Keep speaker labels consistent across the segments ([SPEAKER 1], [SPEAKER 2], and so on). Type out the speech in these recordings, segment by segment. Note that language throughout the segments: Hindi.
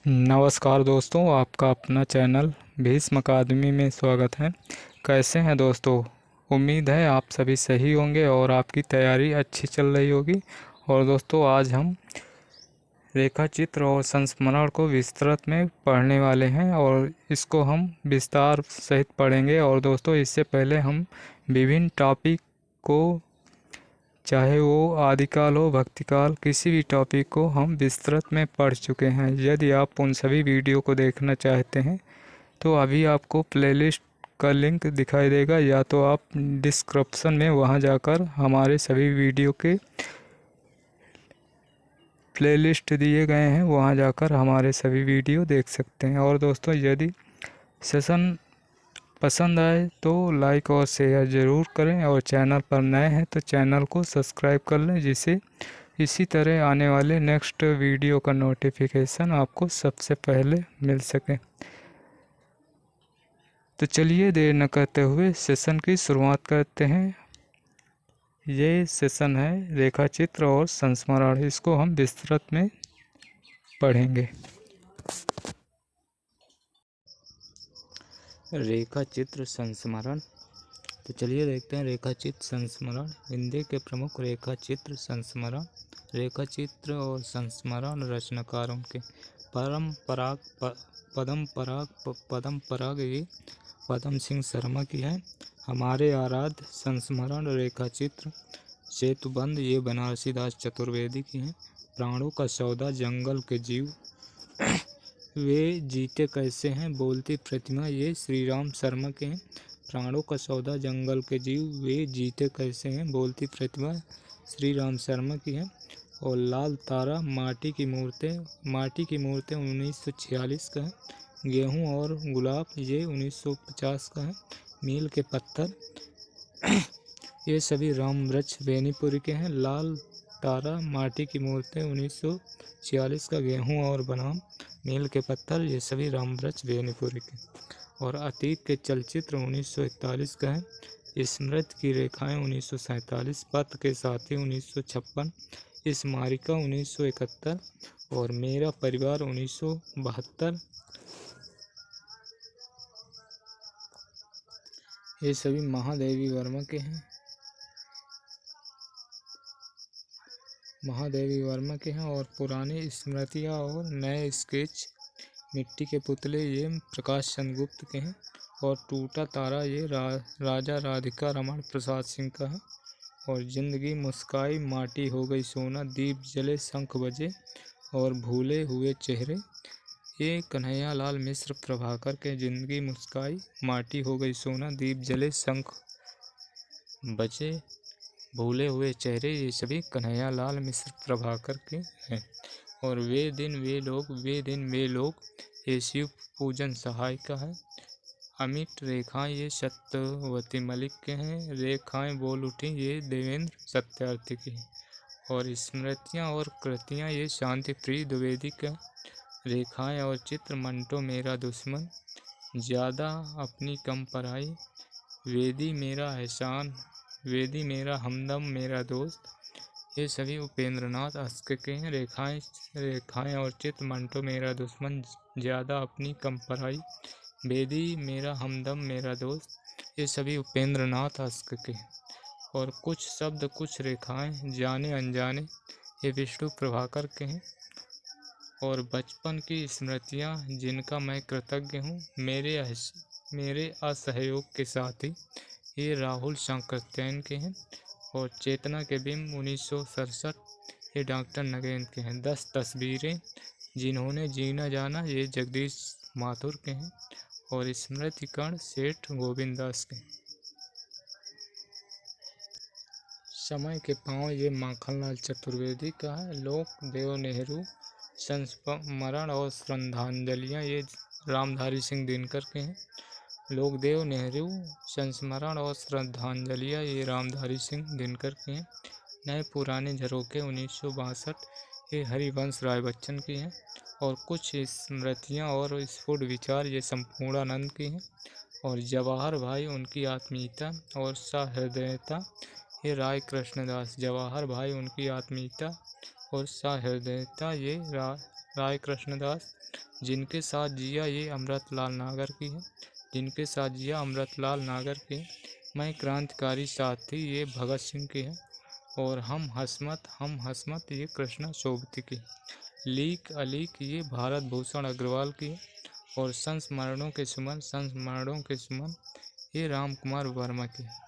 [SPEAKER 1] नमस्कार दोस्तों, आपका अपना चैनल भीष्म अकादमी में स्वागत है। कैसे हैं दोस्तों? उम्मीद है आप सभी सही होंगे और आपकी तैयारी अच्छी चल रही होगी। और दोस्तों, आज हम रेखा चित्र और संस्मरण को विस्तृत में पढ़ने वाले हैं और इसको हम विस्तार सहित पढ़ेंगे। और दोस्तों, इससे पहले हम विभिन्न टॉपिक को, चाहे वो आदिकाल हो भक्तिकाल, किसी भी टॉपिक को हम विस्तृत में पढ़ चुके हैं। यदि आप उन सभी वीडियो को देखना चाहते हैं तो अभी आपको प्लेलिस्ट का लिंक दिखाई देगा, या तो आप डिस्क्रिप्शन में वहां जाकर हमारे सभी वीडियो के प्लेलिस्ट दिए गए हैं, वहां जाकर हमारे सभी वीडियो देख सकते हैं। और दोस्तों, यदि सेशन पसंद आए तो लाइक और शेयर ज़रूर करें, और चैनल पर नए हैं तो चैनल को सब्सक्राइब कर लें, जिससे इसी तरह आने वाले नेक्स्ट वीडियो का नोटिफिकेशन आपको सबसे पहले मिल सके। तो चलिए देर न करते हुए सेशन की शुरुआत करते हैं। ये सेशन है रेखा चित्र और संस्मरण, इसको हम विस्तृत में पढ़ेंगे। रेखा चित्र संस्मरण। तो चलिए देखते हैं रेखा चित्र संस्मरण। हिंदी के प्रमुख रेखा चित्र संस्मरण, रेखा चित्र और संस्मरण रचनाकारों के पदम पराग ये पदम सिंह शर्मा की है। हमारे आराध्य संस्मरण रेखा चित्र सेतुबंध ये बनारसी दास चतुर्वेदी की है। प्राणों का सौदा जंगल के जीव वे जीते कैसे हैं बोलती प्रतिमा ये श्री राम शर्मा के हैं। प्राणों का सौदा जंगल के जीव वे जीते कैसे हैं बोलती प्रतिमा श्री राम शर्मा की है। और लाल तारा माटी की मूर्तें 1946 का है। गेहूं और गुलाब ये 1950 का है। मील के पत्थर ये सभी रामवृक्ष बेनीपुरी के हैं। लाल तारा माटी की मूर्तें 1946 का। गेहूं और बनाम मील के पत्थर ये सभी रामवृक्ष बेनीपुरी के। और अतीत के चलचित्र 1941 का है। स्मृति की रेखाएं 1947, पथ के साथी 1956, स्मारिका 1971 और मेरा परिवार 1972 ये सभी महादेवी वर्मा के हैं। और पुरानी स्मृतियाँ और नए स्केच मिट्टी के पुतले ये प्रकाश चंद्र गुप्त के हैं। और टूटा तारा ये राजा राधिका रमण प्रसाद सिंह का है। और जिंदगी मुस्काई माटी हो गई सोना, दीप जले शंख बजे और भूले हुए चेहरे ये कन्हैया लाल मिश्र प्रभाकर के। जिंदगी मुस्काई माटी हो गई सोना, दीप जले शंख बजे भूले हुए चेहरे ये सभी कन्हैया लाल मिश्र प्रभाकर के हैं। और वे दिन वे लोग ये शिव पूजन सहाय का है। अमिट रेखाएं ये सत्यवती मलिक के हैं। रेखाएं बोल उठी ये देवेंद्र सत्यार्थी की है। और स्मृतियाँ और कृतियाँ ये शांति प्रिय द्विवेदी का। रेखाएं और चित्र मंटो मेरा दुश्मन, ज़्यादा अपनी कम पराई, वेदी मेरा एहसान, वेदी मेरा हमदम मेरा दोस्त ये सभी उपेंद्रनाथ अस्क के हैं। रेखाएं और चित्र मंटो मेरा दुश्मन, ज़्यादा अपनी कम पराई, वेदी मेरा हमदम मेरा दोस्त ये सभी उपेंद्रनाथ अस्क के। और कुछ शब्द कुछ रेखाएं जाने अनजाने ये विष्णु प्रभाकर के हैं। और बचपन की स्मृतियाँ जिनका मैं कृतज्ञ हूँ, मेरे असहयोग के साथी ये राहुल सांकृत्यायन के हैं। और चेतना के बिंब 1967 ये डॉक्टर नगेंद्र के हैं। 10 तस्वीरें जिन्होंने जीना जाना ये जगदीश माथुर के हैं। और स्मृति कण सेठ गोविंद दास के। समय के पाँव ये माखनलाल चतुर्वेदी का है। लोक देव नेहरू संस्मरण और श्रद्धांजलियाँ ये रामधारी सिंह दिनकर के हैं। लोकदेव नेहरू संस्मरण और श्रद्धांजलियाँ ये रामधारी सिंह दिनकर के हैं। नए पुराने झरोखे 1962 ये हरिवंश राय बच्चन की हैं। और कुछ स्मृतियाँ और स्फुट विचार ये संपूर्णानंद की हैं। और जवाहर भाई उनकी आत्मीयता और सहृदयता ये राय कृष्णदास। जवाहर भाई उनकी आत्मीयता और सहृदयता ये राय कृष्णदास। जिनके साथ जिया ये अमृतलाल नागर की है। जिनके साथ जिया अमृतलाल नागर की है। मैं क्रांतिकारी साथी ये भगत सिंह की है। और हम हसमत ये कृष्णा सोबती की। लीक अलीक ये भारत भूषण अग्रवाल की है। और संस्मरणों के सुमन ये राम कुमार वर्मा की है।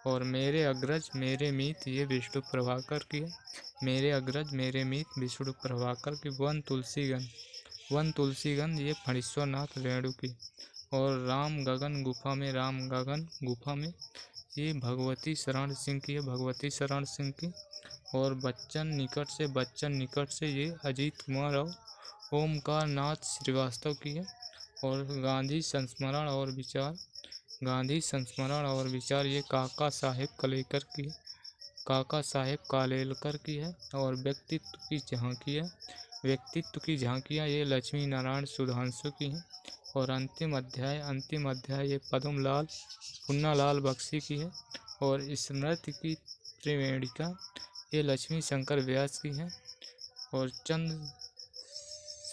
[SPEAKER 1] और मेरे अग्रज मेरे मीत ये विष्णु प्रभाकर की है। मेरे अग्रज मेरे मीत विष्णु प्रभाकर की। वन तुलसीगंध ये फणीश्वर नाथ रेणु की। और राम गगन गुफा में ये भगवती शरण सिंह की है। भगवती शरण सिंह की। और बच्चन निकट से ये अजीत कुमार और ओमकार नाथ श्रीवास्तव की है। और गांधी संस्मरण और विचार ये काका साहेब कालेलकर की है। और व्यक्तित्व की झांकियाँ ये लक्ष्मी नारायण सुधांशु की हैं। और अंतिम अध्याय ये पुन्नालाल बख्शी की है। और स्मृति की त्रिवेणिका ये लक्ष्मी शंकर व्यास की है। और चंद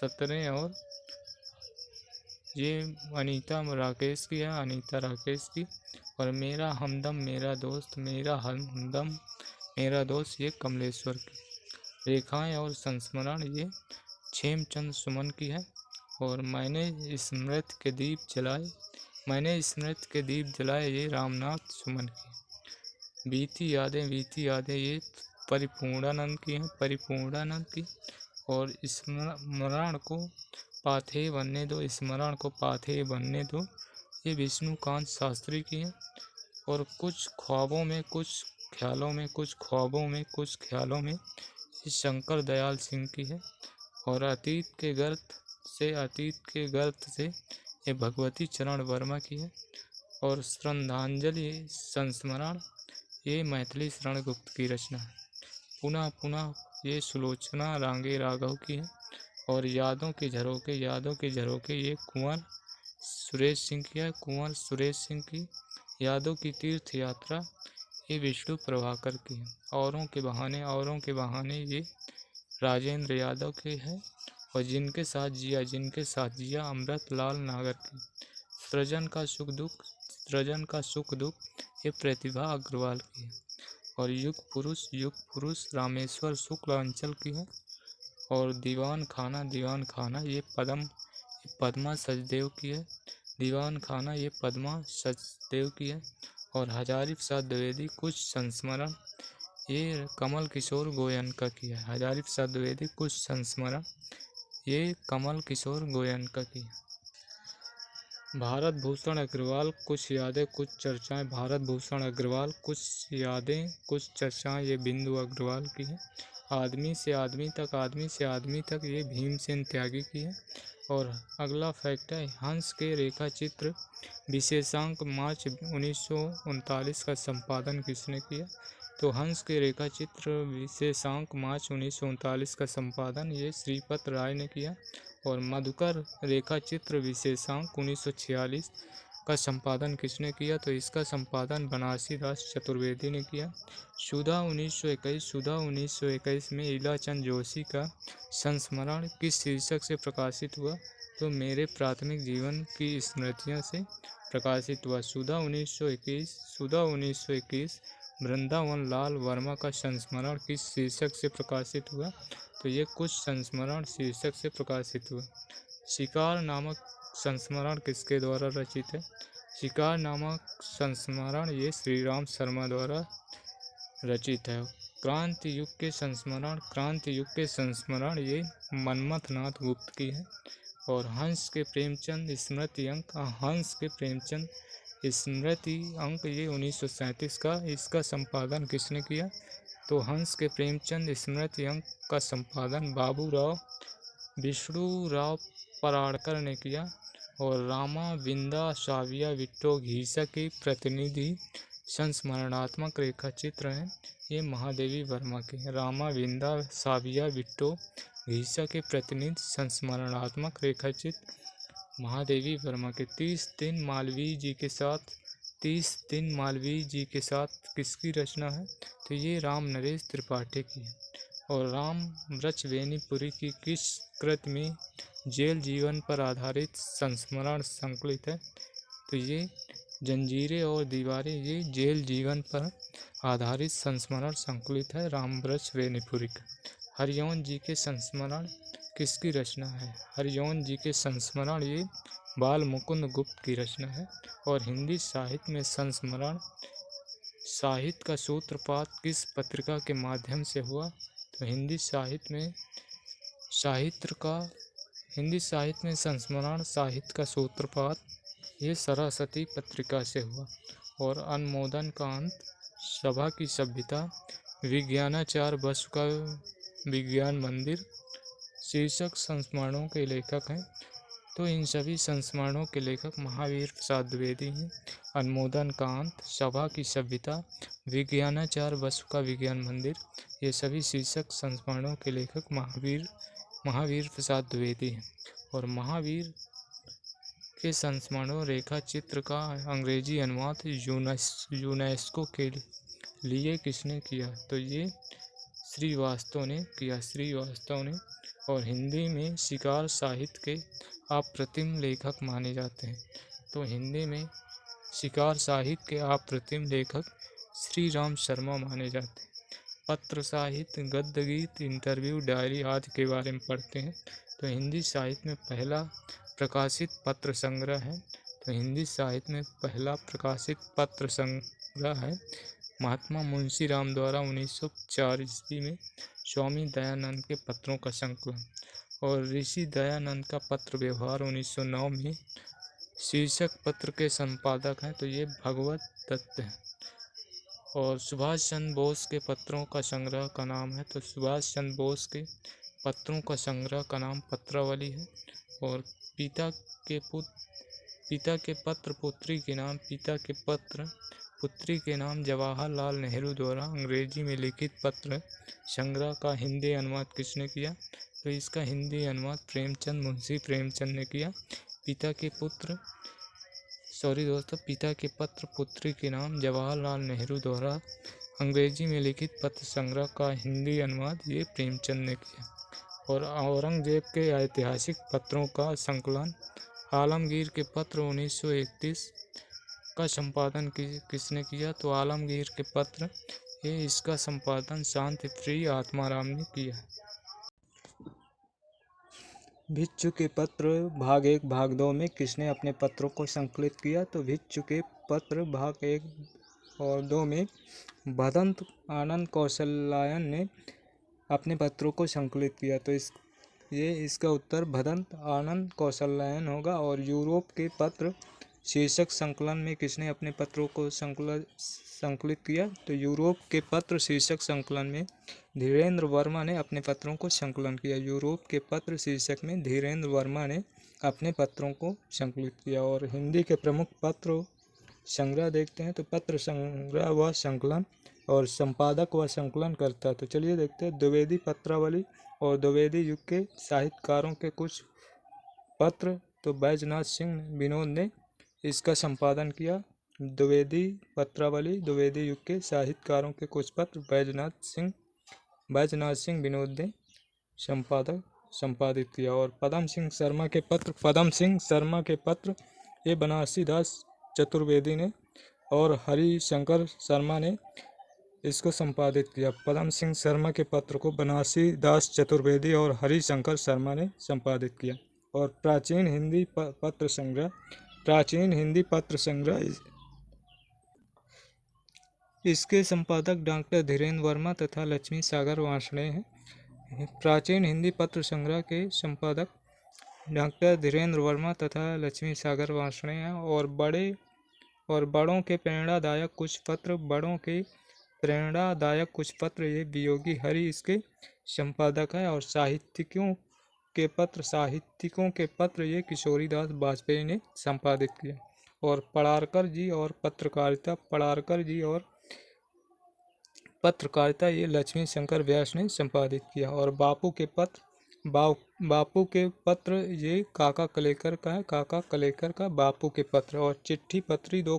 [SPEAKER 1] सतरें और ये अनीता राकेश की। और मेरा दोस्त ये कमलेश्वर की। रेखाएं और संस्मरण ये छेमचंद सुमन की है। और मैंने स्मृति के दीप जलाए ये रामनाथ सुमन की। बीती यादें ये परिपूर्णानंद की। और स्मरण को पाथे बनने दो ये विष्णुकांत शास्त्री की है। और कुछ ख्वाबों में ये शंकर दयाल सिंह की है। और अतीत के गर्त से ये भगवती चरण वर्मा की है। और श्रद्धांजलि संस्मरण ये मैथिली शरण गुप्त की रचना है। पुनः ये सुलोचना रांगे राघव की है। और यादों के झरोके ये कुंवर सुरेश सिंह की। यादों की तीर्थ यात्रा ये विष्णु प्रभाकर की है। औरों के बहाने ये राजेंद्र यादव के है। और जिनके साथ जिया अमृतलाल नागर की। सृजन का सुख दुख ये प्रतिभा अग्रवाल की है। और युग पुरुष रामेश्वर शुक्ल अंचल की है। और दीवान खाना ये पद्मा सचदेव की है। और हजारी प्रसाद द्विवेदी कुछ संस्मरण ये कमल किशोर गोयनका की है। भारत भूषण अग्रवाल कुछ यादें कुछ चर्चाएं। भारत भूषण अग्रवाल कुछ यादें कुछ चर्चाएं ये बिंदु अग्रवाल की है। आदमी से आदमी तक ये भीमसेन त्यागी की है। और अगला फैक्ट है हंस के रेखा चित्र विशेषांक मार्च 1939 का संपादन किसने किया। तो हंस के रेखा चित्र विशेषांक मार्च 1939 का संपादन ये श्रीपत राय ने किया। और मधुकर रेखा चित्र विशेषांक 1946 का संपादन किसने किया। तो इसका संपादन बनारसी दास चतुर्वेदी ने किया। सुधा 1921 में इलाचंद जोशी का संस्मरण किस शीर्षक से प्रकाशित हुआ। तो मेरे प्राथमिक जीवन की स्मृतियां से प्रकाशित हुआ। सुधा 1921 वृंदावन लाल वर्मा का संस्मरण किस शीर्षक से प्रकाशित हुआ। तो ये कुछ संस्मरण शीर्षक से प्रकाशित हुआ। शिकार नामक संस्मरण किसके द्वारा रचित है। शिकार नामक संस्मरण ये श्री राम शर्मा द्वारा रचित है। क्रांति युग के संस्मरण ये मनमथ नाथ गुप्त की है। और हंस के प्रेमचंद स्मृति अंक ये 1937 का। इसका संपादन किसने किया। तो हंस के प्रेमचंद स्मृति अंक का संपादन विष्णुराव पराड़कर ने किया। और रामा विंदा साविया विट्टो घीसा के प्रतिनिधि संस्मरणात्मक रेखा चित्र हैं ये महादेवी वर्मा के। रामा विंदा साविया विट्टो घीसा के प्रतिनिधि संस्मरणात्मक रेखा चित्र महादेवी वर्मा के। 30 दिन मालवीय जी के साथ किसकी रचना है। तो ये राम नरेश त्रिपाठी की है। और राम वृक्ष बेनीपुरी की किस कृत में जेल जीवन पर आधारित संस्मरण संकलित है? तो ये जंजीरें और दीवारें ये जेल जीवन पर आधारित संस्मरण संकलित है राम वृक्ष बेनीपुरी का। हरिओंन जी के संस्मरण किसकी रचना है? हरिओंन जी के संस्मरण ये बाल मुकुंद गुप्त की रचना है। और हिंदी साहित्य में संस्मरण साहित्य का सूत्रपात किस पत्रिका के माध्यम से हुआ? तो हिंदी साहित्य में संस्मरण साहित्य का सूत्रपात ये सरस्वती पत्रिका से हुआ। और अनुमोदन का अंत सभा की सभ्यता विज्ञानाचार्य बसु का विज्ञान मंदिर शीर्षक संस्मरणों के लेखक हैं। तो इन सभी संस्मरणों के लेखक महावीर प्रसाद द्विवेदी हैं। अनुमोदन का अंत सभा की सभ्यता विज्ञानाचार्य बसु का विज्ञान मंदिर ये सभी शीर्षक संस्मरणों के लेखक महावीर प्रसाद द्विवेदी हैं। और महावीर के संस्मरणों रेखा चित्र का अंग्रेजी अनुवाद यूनेस्को के लिए किसने किया? तो ये श्रीवास्तव ने किया, श्रीवास्तव ने। और हिंदी में शिकार साहित्य के अप्रतिम लेखक माने जाते हैं। तो हिंदी में शिकार साहित्य के अप्रतिम लेखक श्री राम शर्मा माने जाते हैं। पत्र साहित्य, गद्य गीत, इंटरव्यू, डायरी आदि के बारे में पढ़ते हैं। तो हिंदी साहित्य में पहला प्रकाशित पत्र संग्रह है। तो हिंदी साहित्य में पहला प्रकाशित पत्र संग्रह है महात्मा मुंशी राम द्वारा 1904 ईस्वी में स्वामी दयानंद के पत्रों का संकलन। और ऋषि दयानंद का पत्र व्यवहार 1909 में शीर्षक पत्र के संपादक हैं। तो ये भगवत दत्त हैं। और सुभाष चंद्र बोस के पत्रों का संग्रह का नाम है। तो सुभाष चंद्र बोस के पत्रों का संग्रह का नाम पत्रावली है। और पिता के पत्र पुत्री के नाम जवाहरलाल नेहरू द्वारा अंग्रेजी में लिखित पत्र संग्रह का हिंदी अनुवाद किसने किया? तो इसका हिंदी अनुवाद मुंशी प्रेमचंद ने किया। पिता के पत्र पुत्री के नाम जवाहरलाल नेहरू द्वारा अंग्रेजी में लिखित पत्र संग्रह का हिंदी अनुवाद ये प्रेमचंद ने किया। और औरंगजेब के ऐतिहासिक पत्रों का संकलन आलमगीर के पत्र 1931 का संपादन किसने किया? तो आलमगीर के पत्र इसका संपादन शांति प्रिय आत्माराम ने किया। भिक्षु के पत्र भाग 1 भाग 2 में किसने अपने पत्रों को संकलित किया? तो भिक्षु के पत्र भाग 1 और 2 में भदंत आनंद कौशल्यायन ने अपने पत्रों को संकलित किया। तो इसका उत्तर भदंत आनंद कौशल्यायन होगा। और यूरोप के पत्र शीर्षक संकलन में किसने अपने पत्रों को संकलित किया? तो यूरोप के पत्र शीर्षक संकलन में धीरेन्द्र वर्मा ने अपने पत्रों को संकलन किया। यूरोप के पत्र शीर्षक में धीरेन्द्र वर्मा ने अपने पत्रों को संकलित किया। और हिंदी के प्रमुख पत्र संग्रह देखते हैं। तो पत्र संग्रह व संकलन और संपादक व संकलन करता है। तो चलिए देखते हैं द्विवेदी पत्रावली और द्विवेदी युग के साहित्यकारों के कुछ पत्र। तो बैजनाथ सिंह विनोद ने इसका संपादन किया। द्विवेदी पत्रावली द्विवेदी युग के साहित्यकारों के कुछ पत्र बैजनाथ सिंह विनोद ने संपादित किया। और पदम सिंह शर्मा के पत्र ये बनारसी दास चतुर्वेदी ने और हरिशंकर शर्मा ने इसको संपादित किया। पदम सिंह शर्मा के पत्र को बनारसी दास चतुर्वेदी और हरिशंकर शर्मा ने संपादित किया। और प्राचीन हिंदी पत्र संग्रह इसके संपादक डॉक्टर धीरेन्द्र वर्मा तथा लक्ष्मी सागर वार्ष्णेय हैं। प्राचीन हिंदी पत्र संग्रह के संपादक डॉक्टर धीरेन्द्र वर्मा तथा लक्ष्मी सागर वार्ष्णेय हैं। और बड़ों के प्रेरणादायक कुछ पत्र ये वियोगी हरि इसके संपादक है। और साहित्यिकों के पत्र ये किशोरीदास वाजपेयी ने संपादित किया। और पड़ारकर जी और पत्रकारिता ये लक्ष्मी शंकर व्यास ने संपादित किया। और बापू के पत्र ये काका कलेकर का है, काका कलेकर का बापू के पत्र। और चिट्ठी पत्री 2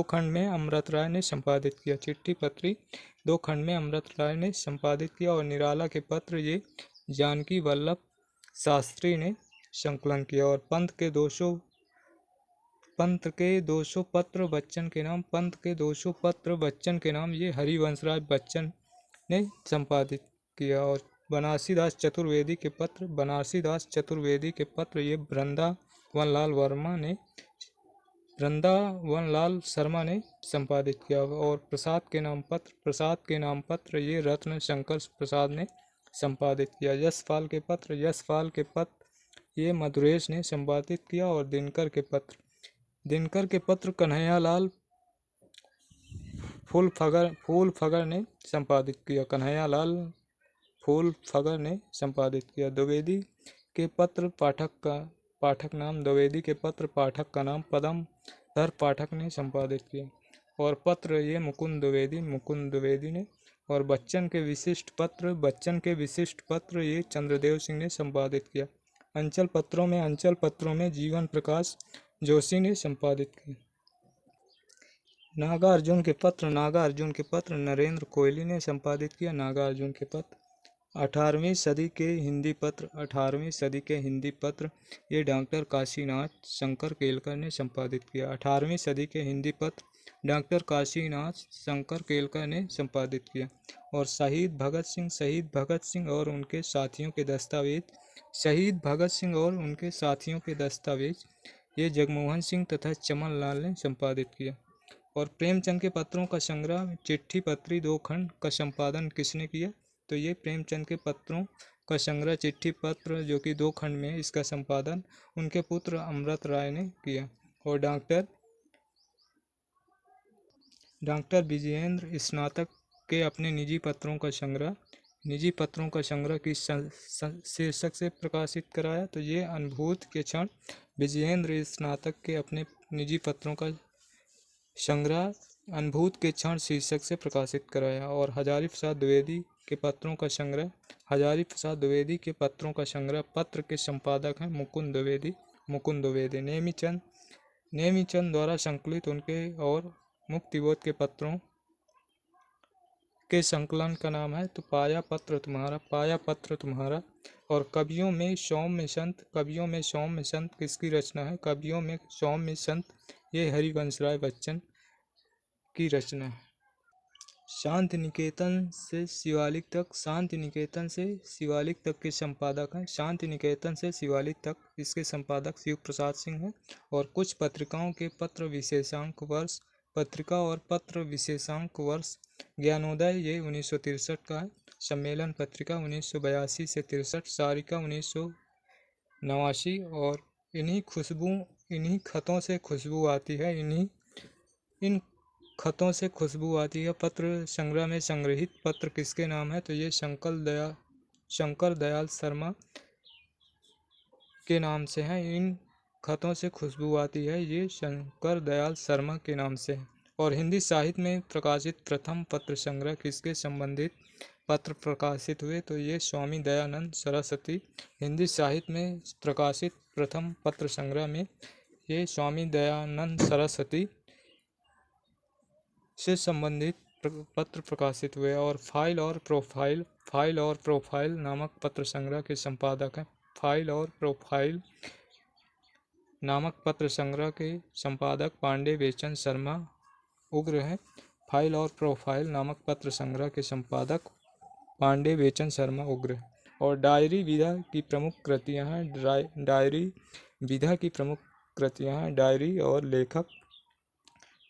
[SPEAKER 1] खंड में अमृत राय ने संपादित किया। चिट्ठी पत्री 2 खंड में अमृत राय ने संपादित किया और निराला के पत्र ये जानकी वल्लभ शास्त्री ने संकलन किया। और पंत के 200 पत्र बच्चन के नाम ये हरिवंशराय बच्चन ने संपादित किया। और बनारसी दास चतुर्वेदी के पत्र ये वृंदावन लाल शर्मा ने संपादित किया। और प्रसाद के नाम पत्र ये रत्न शंकर प्रसाद ने संपादित किया। यशपाल के पत्र ये मधुरेश ने संपादित किया। और दिनकर के पत्र कन्हैयालाल फूलफगर ने संपादित किया। द्विवेदी के पत्र पाठक का नाम पदमधर पाठक ने संपादित किया। और पत्र ये मुकुंद द्विवेदी ने। और बच्चन के विशिष्ट पत्र ये चंद्रदेव सिंह ने संपादित किया। अंचल पत्रों में जीवन प्रकाश जोशी ने संपादित किया। नागार्जुन के पत्र नरेंद्र कोहली ने संपादित किया। नागार्जुन के पत्र 18वीं सदी के हिंदी पत्र ये डॉक्टर काशीनाथ शंकर केलकर ने संपादित किया। 18वीं सदी के हिंदी पत्र डॉक्टर काशीनाथ शंकर केलकर ने संपादित किया। और शहीद भगत सिंह और उनके साथियों के दस्तावेज ये जगमोहन सिंह तथा चमन लाल ने संपादित किया। और प्रेमचंद के पत्रों का संग्रह चिट्ठी पत्री 2 खंड का संपादन किसने किया? तो ये प्रेमचंद के पत्रों का संग्रह चिट्ठी पत्र जो कि 2 खंड में, इसका संपादन उनके पुत्र अमृत राय ने किया। और डॉक्टर विजयेंद्र स्नातक के अपने निजी पत्रों का संग्रह किस शीर्षक से प्रकाशित कराया? तो ये अनुभूत के क्षण। विजयेंद्र स्नातक के अपने निजी पत्रों का संग्रह अनुभूत के क्षण शीर्षक से प्रकाशित कराया। और हजारी प्रसाद द्विवेदी के पत्रों का संग्रह पत्र के संपादक हैं मुकुंद द्विवेदी। नेमीचंद द्वारा संकलित उनके और मुक्तिबोध के पत्रों के संकलन का नाम है तो पाया पत्र तुम्हारा। और कवियों में सौम्य संत किसकी रचना है? कवियों में सौम्य संत ये हरिवंशराय बच्चन की रचना है। शांति निकेतन से शिवालिक तक के संपादक हैं। शांति निकेतन से शिवालिक तक इसके संपादक शिव प्रसाद सिंह हैं। और कुछ पत्रिकाओं के पत्र विशेषांक वर्ष ज्ञानोदय ये 1963 का है। सम्मेलन पत्रिका 1982 से 63, सारिका 1989। और इन्हीं खतों से खुशबू आती है। पत्र संग्रह में संग्रहित पत्र किसके नाम है? तो ये शंकर दयाल शर्मा के नाम से हैं। इन खतों से खुशबू आती है ये शंकर दयाल शर्मा के नाम से है। और हिंदी साहित्य में प्रकाशित प्रथम पत्र संग्रह किसके संबंधित पत्र प्रकाशित हुए? तो ये स्वामी दयानंद सरस्वती। हिंदी साहित्य में प्रकाशित प्रथम पत्र संग्रह में ये स्वामी दयानंद सरस्वती से संबंधित पत्र प्रकाशित हुए। और फाइल और प्रोफाइल नामक पत्र संग्रह के संपादक हैं। फाइल और प्रोफाइल नामक पत्र संग्रह के संपादक पांडे बेचन शर्मा उग्र हैं। फाइल और प्रोफाइल नामक पत्र संग्रह के संपादक पांडे बेचन शर्मा उग्र हैं। और डायरी विधा की प्रमुख कृतियां हैं। डायरी और लेखक।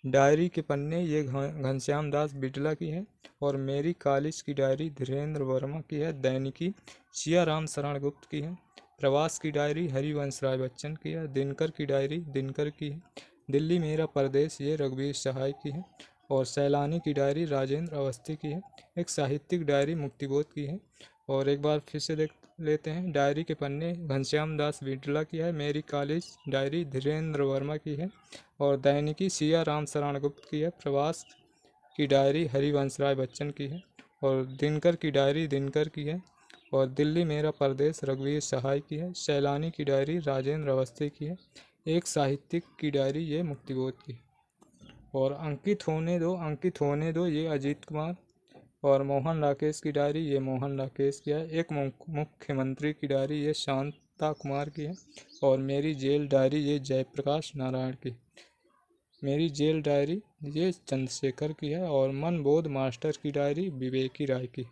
[SPEAKER 1] डायरी के पन्ने ये घनश्याम दास बिड़ला की है। और मेरी कॉलेज की डायरी धीरेन्द्र वर्मा की है। दैनिकी सियाराम शरण गुप्त की है। प्रवास की डायरी हरिवंश राय बच्चन की है। दिनकर की डायरी दिनकर की है। दिल्ली मेरा परदेश ये रघुवीर सहाय की है। और सैलानी की डायरी राजेंद्र अवस्थी की है। एक साहित्यिक डायरी मुक्तिबोध की है। और एक बार फिर से देख लेते हैं। डायरी के पन्ने घनश्याम दास बिड़ला की है। मेरी कॉलेज डायरी धीरेन्द्र वर्मा की है। और दैनिकी सियाराम शरण गुप्त की है। प्रवास की डायरी हरिवंश राय बच्चन की है। और दिनकर की डायरी दिनकर की है। और दिल्ली मेरा परदेश रघुवीर सहाय की है। सैलानी की डायरी राजेंद्र अवस्थी की है। एक साहित्यिक की डायरी ये मुक्तिबोध की है। और अंकित होने दो ये अजीत कुमार और मोहन राकेश की डायरी ये मोहन राकेश की है। एक मुख्यमंत्री की डायरी ये शांता कुमार की है। और मेरी जेल डायरी ये जयप्रकाश नारायण की। मेरी जेल डायरी ये चंद्रशेखर की है। और मनबोध मास्टर की डायरी विवेकी राय की।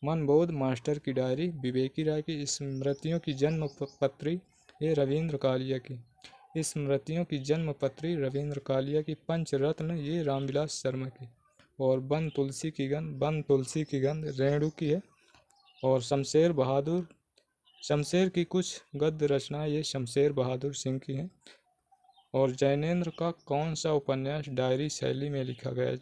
[SPEAKER 1] मनबोध मास्टर की डायरी विवेकी राय की। स्मृतियों की जन्म पत्री ये रविंद्र कालिया की। स्मृतियों की जन्म पत्री रविंद्र कालिया की। पंचरत्न ये रामविलास शर्मा की। और वन तुलसी की गंध रेणु की है। और शमशेर की कुछ गद्य रचनाएं ये शमशेर बहादुर सिंह की हैं। और जैनेन्द्र का कौन सा उपन्यास डायरी शैली में लिखा गया है?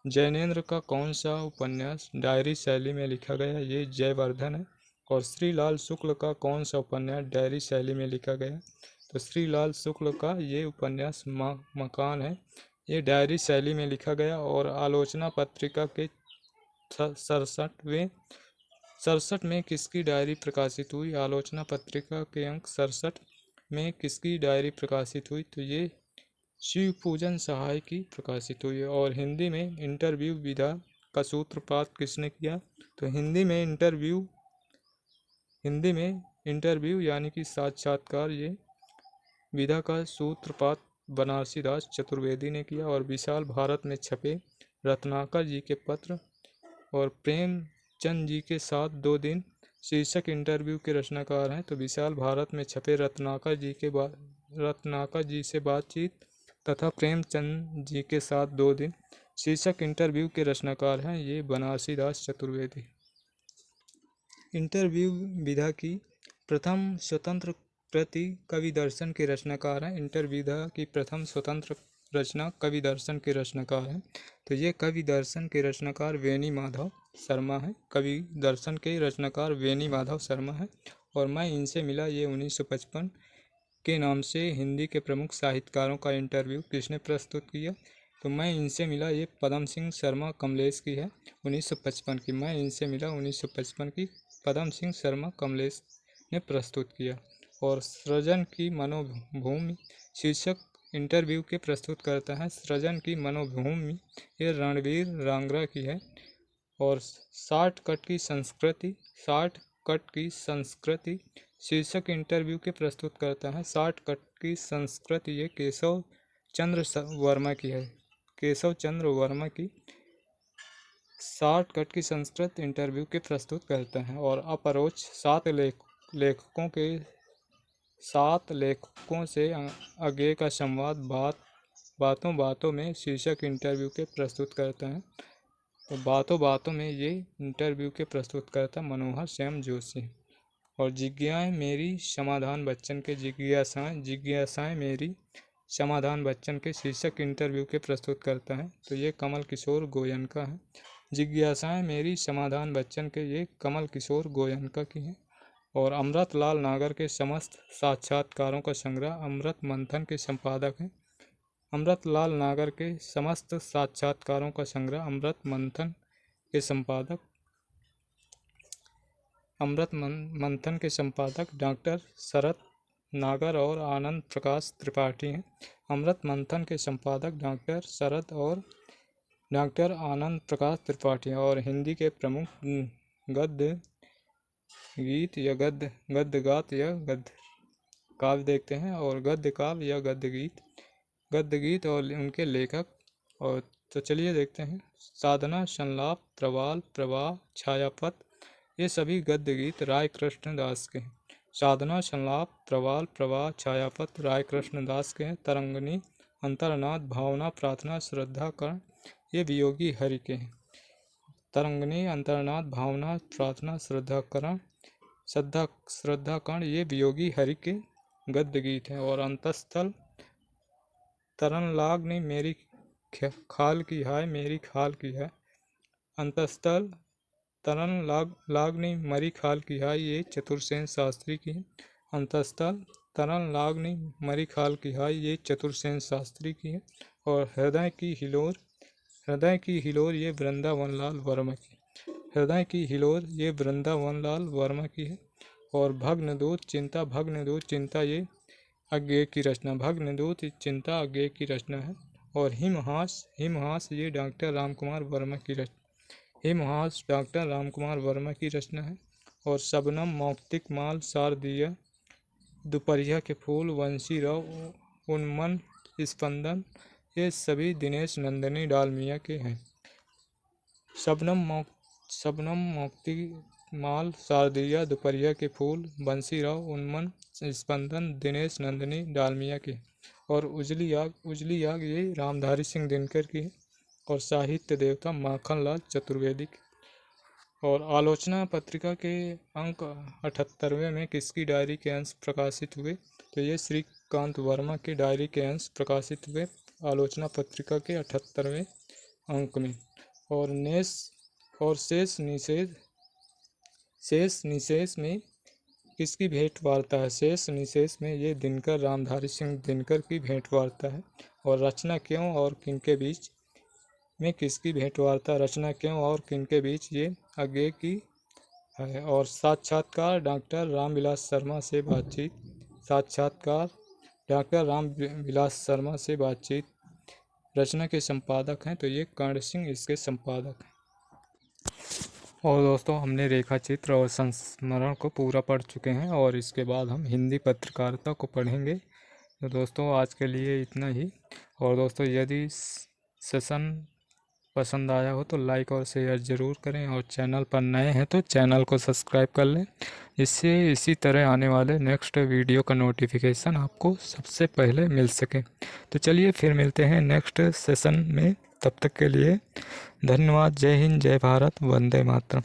[SPEAKER 1] जैनेन्द्र का कौन सा उपन्यास डायरी शैली में लिखा गया? ये जयवर्धन है। और श्रीलाल शुक्ल का कौन सा उपन्यास डायरी शैली में लिखा गया? तो श्रीलाल शुक्ल का ये उपन्यास मकान है, ये डायरी शैली में लिखा गया। और आलोचना पत्रिका के 67 में किसकी डायरी प्रकाशित हुई? आलोचना पत्रिका के अंक 67 में किसकी डायरी प्रकाशित हुई? तो ये शिव पूजन सहाय की प्रकाशित हुई है। और हिंदी में इंटरव्यू विधा का सूत्रपात किसने किया? तो हिंदी में इंटरव्यू यानी कि साक्षात्कार ये विधा का सूत्रपात बनारसी दास चतुर्वेदी ने किया। और विशाल भारत में छपे रत्नाकर जी के पत्र और प्रेमचंद जी के साथ 2 दिन शीर्षक इंटरव्यू के रचनाकार हैं। तो विशाल भारत में छपे रत्नाकर जी से बातचीत तथा प्रेमचंद जी के साथ 2 दिन शीर्षक इंटरव्यू के रचनाकार हैं ये बनारसी दास चतुर्वेदी। इंटरव्यू विधा की प्रथम स्वतंत्र प्रति कवि दर्शन के रचनाकार हैं। इंटरव्यू विधा की प्रथम स्वतंत्र रचना कवि दर्शन के रचनाकार हैं। तो ये कवि दर्शन के रचनाकार वेणी माधव शर्मा है। कवि दर्शन के रचनाकार वेणी माधव शर्मा है। और मैं इनसे मिला ये 1955 के नाम से हिंदी के प्रमुख साहित्यकारों का इंटरव्यू किसने प्रस्तुत किया? तो मैं इनसे मिला ये पदम सिंह शर्मा कमलेश की है 1955 की। मैं इनसे मिला 1955 की पदम सिंह शर्मा कमलेश ने प्रस्तुत किया। और सृजन की मनोभूमि शीर्षक इंटरव्यू के प्रस्तुत करता है सृजन की मनोभूमि ये रणवीर रांगरा की है। और 60 कट की संस्कृति शीर्षक इंटरव्यू के प्रस्तुत करता है 60 कट की संस्कृति ये केशव चंद्र वर्मा की है। केशव चंद्र वर्मा की 60 कट की संस्कृत इंटरव्यू के प्रस्तुत करते हैं। और अपरोक्ष 7 लेखकों से आगे का संवाद बातों बातों में शीर्षक इंटरव्यू के प्रस्तुत करते हैं। तो बातों बातों में ये इंटरव्यू के प्रस्तुत करता मनोहर श्याम जोशी। और जिज्ञाएं मेरी समाधान बच्चन के जिज्ञासाएं मेरी समाधान बच्चन के शीर्षक इंटरव्यू के प्रस्तुत करता है। तो ये कमल किशोर गोयनका है। जिज्ञासाएं मेरी समाधान बच्चन के ये कमल किशोर गोयनका की हैं। और अमृत लाल नागर के समस्त साक्षात्कारों का संग्रह अमृत मंथन के संपादक हैं। अमृत लाल नागर के समस्त साक्षात्कारों का संग्रह अमृत मंथन के संपादक डॉक्टर शरद नागर और आनंद प्रकाश त्रिपाठी हैं। अमृत मंथन के संपादक डॉक्टर शरद और डॉक्टर आनंद प्रकाश त्रिपाठी। और हिंदी के प्रमुख गद्य गीत या गद्य गात या गद्य काव्य देखते हैं। और गद्य काव्य या गद्य गीत और उनके लेखक। और तो चलिए देखते हैं। साधना, संलाप, प्रवाल, प्रवाह, छायापथ ये सभी गद्य गीत राय कृष्ण दास के हैं। साधना, संलाप, प्रवाल, प्रवाह, छायापथ राय कृष्ण दास के हैं। तरंगिणी, अंतर्नाद, भावना, प्रार्थना, श्रद्धा कर्ण ये वियोगी हरि के हैं। तरंगिणी, अंतर्नाद, भावना, प्रार्थना, श्रद्धा कर्ण ये वियोगी हरि के गद्य गीत हैं। और अंतस्थल, तरन लागनी मेरी खाल की हाय मेरी खाल की है। अंतस्थल, तरन लागनी मरी खाल की हाय ये चतुरसेन शास्त्री की है। अंतस्थल, तरन लागनी मरी खाल की हाय ये चतुरसेन शास्त्री की है। और हृदय की हिलोर ये वृंदावन लाल वर्मा की। हृदय की हिलोर ये वृंदावन लाल वर्मा की है। और भग्नदूत चिंता ये अज्ञेय की रचना भग्नदूत चिंता अज्ञेय की रचना है। और हिमहास ये डॉक्टर रामकुमार वर्मा की रचना। हिमहास डॉक्टर रामकुमार वर्मा की रचना है। और शबनम मौक्तिक माल शारदीय दोपहरिया के फूल वंशीराव उन्मन स्पंदन ये सभी दिनेश नंदिनी डालमिया के हैं। शबनम मौक्ती माल शारदीय दोपहरिया के फूल बंसीराव उन्मन स्पंदन दिनेश नंदिनी डालमिया के। और उजली आग ये रामधारी सिंह दिनकर की है। और साहित्य देवता माखनलाल चतुर्वेदी की। और आलोचना पत्रिका के अंक 78वें में किसकी डायरी के अंश प्रकाशित हुए? तो ये श्रीकांत वर्मा की डायरी के अंश प्रकाशित हुए आलोचना पत्रिका के 78वें अंक में। और शेष निशेष में किसकी भेंट वार्ता है? शेष निशेष में ये दिनकर रामधारी सिंह दिनकर की भेंट वार्ता है। और रचना क्यों और किनके बीच में किसकी भेंट वार्ता? रचना क्यों और किनके बीच ये आगे की है। और साक्षात्कार डॉक्टर रामविलास शर्मा से बातचीत। साक्षात्कार डॉक्टर रामविलास शर्मा से बातचीत रचना के संपादक हैं तो ये कर्ण सिंह इसके संपादक हैं। और दोस्तों हमने रेखा चित्र और संस्मरण को पूरा पढ़ चुके हैं और इसके बाद हम हिंदी पत्रकारिता को पढ़ेंगे। तो दोस्तों आज के लिए इतना ही। और दोस्तों यदि सेशन पसंद आया हो तो लाइक और शेयर ज़रूर करें और चैनल पर नए हैं तो चैनल को सब्सक्राइब कर लें, जिससे इसी तरह आने वाले नेक्स्ट वीडियो का नोटिफिकेशन आपको सबसे पहले मिल सके। तो चलिए फिर मिलते हैं नेक्स्ट सेशन में, तब तक के लिए धन्यवाद। जय हिंद, जय भारत, वंदे मातरम।